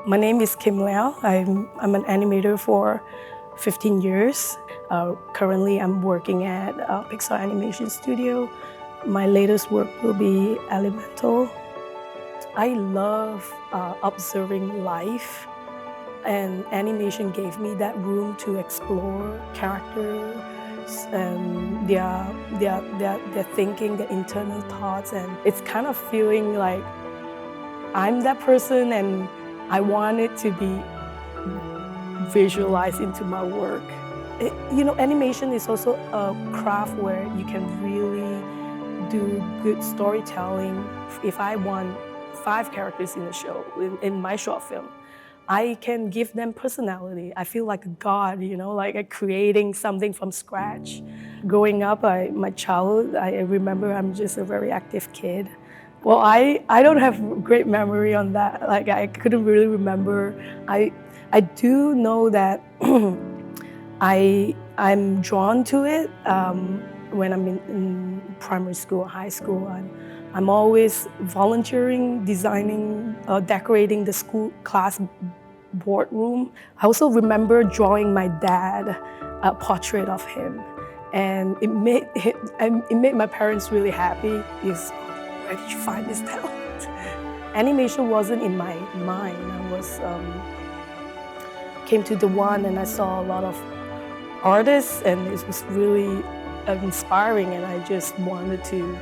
My name is Kim Leow. I'm an animator for 15 years. Currently, I'm working at Pixar Animation Studio. My latest work will be Elemental. I love observing life, and animation gave me that room to explore characters and their thinking, their internal thoughts, and it's kind of feeling like I'm that person, and I want it to be visualized into my work. Animation is also a craft where you can really do good storytelling. If I want 5 characters in a show, in my short film, I can give them personality. I feel like a god, like creating something from scratch. Growing up, my childhood, I remember I'm just a very active kid. Well, I don't have great memory on that. Like I couldn't really remember. I do know that I'm drawn to it when I'm in primary school, high school. I'm always volunteering, designing, decorating the school class boardroom. I also remember drawing my dad a portrait of him, and it made my parents really happy because where did you find this talent? Animation wasn't in my mind. I was came to the one and I saw a lot of artists, and it was really inspiring, and I just wanted to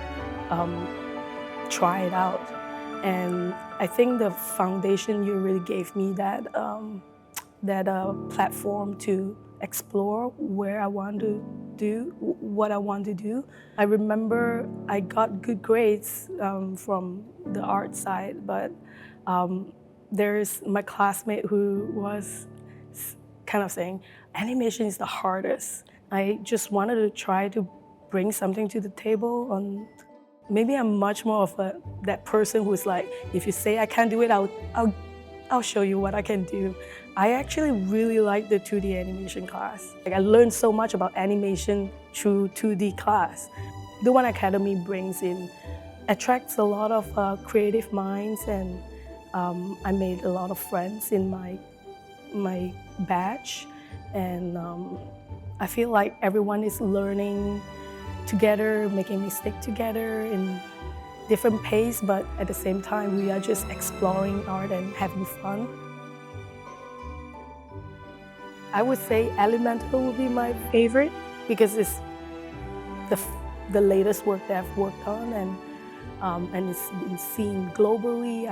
try it out. And I think the foundation you really gave me that platform to explore where I want to do, what I want to do. I remember I got good grades from the art side, but there's my classmate who was kind of saying, animation is the hardest. I just wanted to try to bring something to the table. Maybe I'm much more of that person who's like, if you say I can't do it, I'll show you what I can do. I actually really like the 2D animation class. I learned so much about animation through 2D class. The One Academy attracts a lot of creative minds, and I made a lot of friends in my batch, and I feel like everyone is learning together, making mistakes together in different pace, but at the same time we are just exploring art and having fun. I would say Elemental would be my favorite because it's the latest work that I've worked on, and it's been seen globally,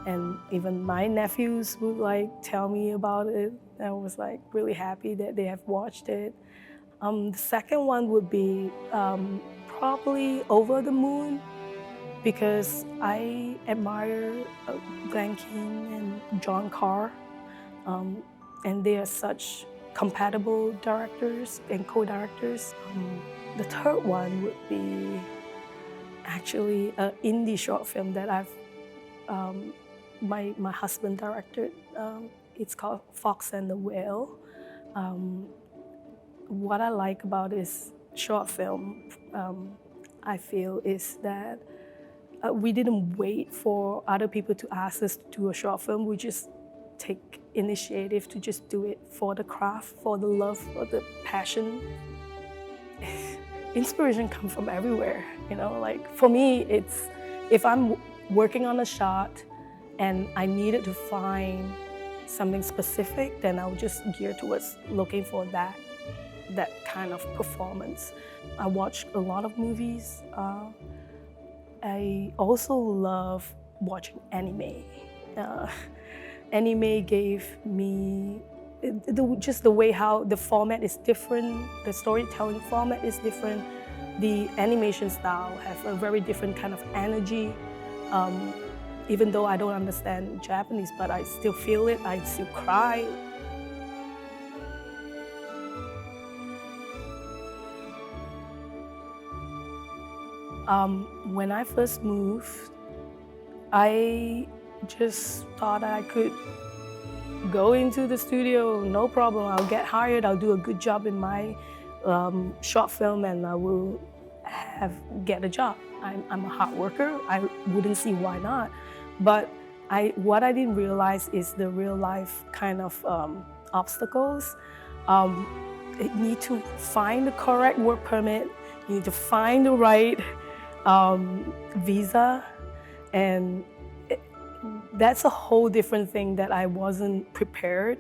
and even my nephews would tell me about it. I was really happy that they have watched it. The second one would be probably Over the Moon, because I admire Glenn Keane and John Carr, and they are such compatible directors and co-directors. The third one would be actually an indie short film that my husband directed. It's called Fox and the Whale. What I like about this short film, I feel, is that we didn't wait for other people to ask us to do a short film. We just take initiative to just do it for the craft, for the love, for the passion. Inspiration comes from everywhere, for me, it's if I'm working on a shot and I needed to find something specific, then I'll just gear towards looking for that kind of performance. I watch a lot of movies. I also love watching anime. Anime gave me just the way how the format is different, the storytelling format is different, the animation style has a very different kind of energy. Even though I don't understand Japanese, but I still feel it, I still cry. When I first moved, I just thought I could go into the studio, no problem, I'll get hired, I'll do a good job in my short film, and I will get a job. I'm a hard worker, I wouldn't see why not. But What I didn't realize is the real life kind of obstacles. Um, you need to find the correct work permit, you need to find the right visa, and that's a whole different thing that I wasn't prepared.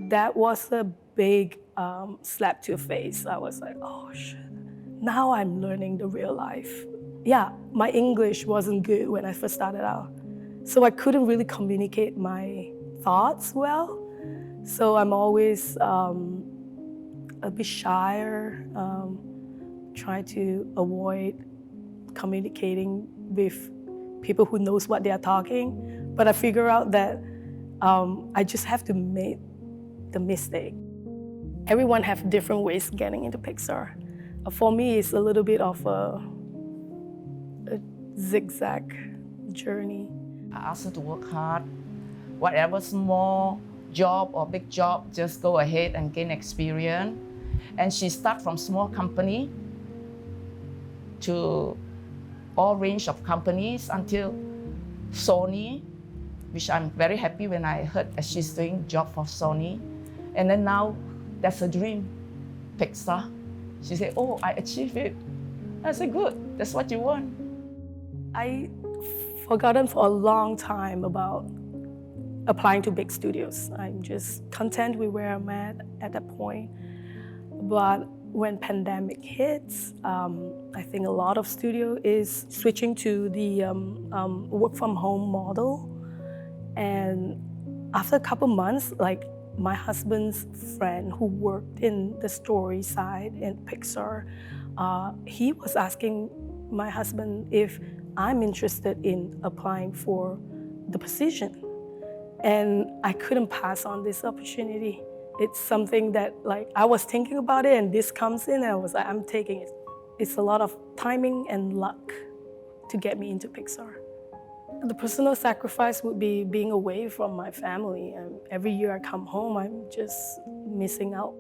That was a big slap to the face. I was like, oh shit, now I'm learning the real life. Yeah, my English wasn't good when I first started out. So I couldn't really communicate my thoughts well. So I'm always a bit shyer, try to avoid communicating with people who knows what they are talking. But I figure out that I just have to make the mistake. Everyone have different ways getting into Pixar. For me, it's a little bit of a zigzag journey. I asked her to work hard. Whatever small job or big job, just go ahead and gain experience. And she started from small company to all range of companies until Sony, which I'm very happy when I heard that she's doing job for Sony. And then now, that's a dream, Pixar. She said, oh, I achieved it. I said, good, that's what you want. I forgotten for a long time about applying to big studios. I'm just content with where I'm at that point. But when pandemic hits, I think a lot of studio is switching to the work from home model. And after a couple months, like my husband's friend who worked in the story side in Pixar, he was asking my husband if I'm interested in applying for the position. And I couldn't pass on this opportunity. It's something that like I was thinking about it and this comes in and I was like, I'm taking it. It's a lot of timing and luck to get me into Pixar. The personal sacrifice would be being away from my family. And every year I come home, I'm just missing out.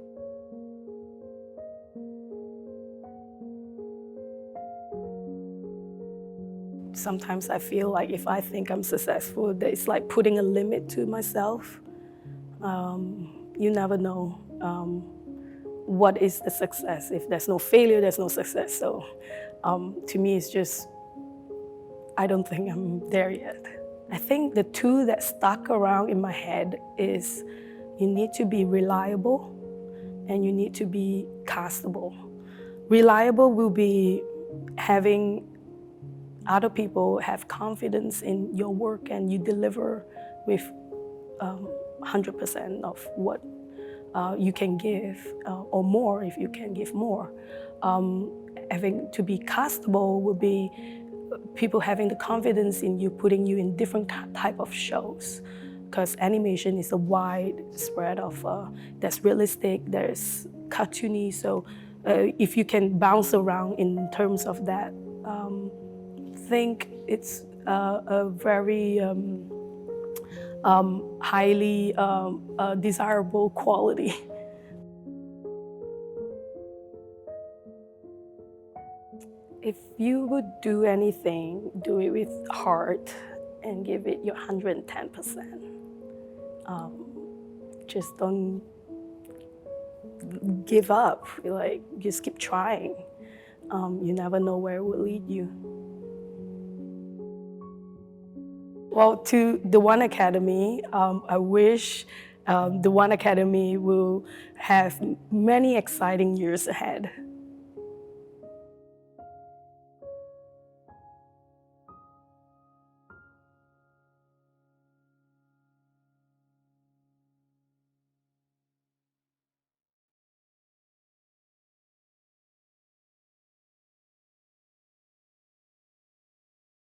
Sometimes I feel like if I think I'm successful, that it's like putting a limit to myself. You never know what is the success. If there's no failure, there's no success. So to me, it's just, I don't think I'm there yet. I think the two that stuck around in my head is you need to be reliable and you need to be castable. Reliable will be having other people have confidence in your work and you deliver with 100% of what you can give, or more if you can give more. Having to be castable would be people having the confidence in you, putting you in different type of shows. Because animation is a wide spread of, there's realistic, there's cartoony, so if you can bounce around in terms of that, I think it's a very highly desirable quality. If you would do anything, do it with heart and give it your 110%. Just don't give up, like just keep trying. You never know where it will lead you. Well, to the One Academy, I wish the One Academy will have many exciting years ahead.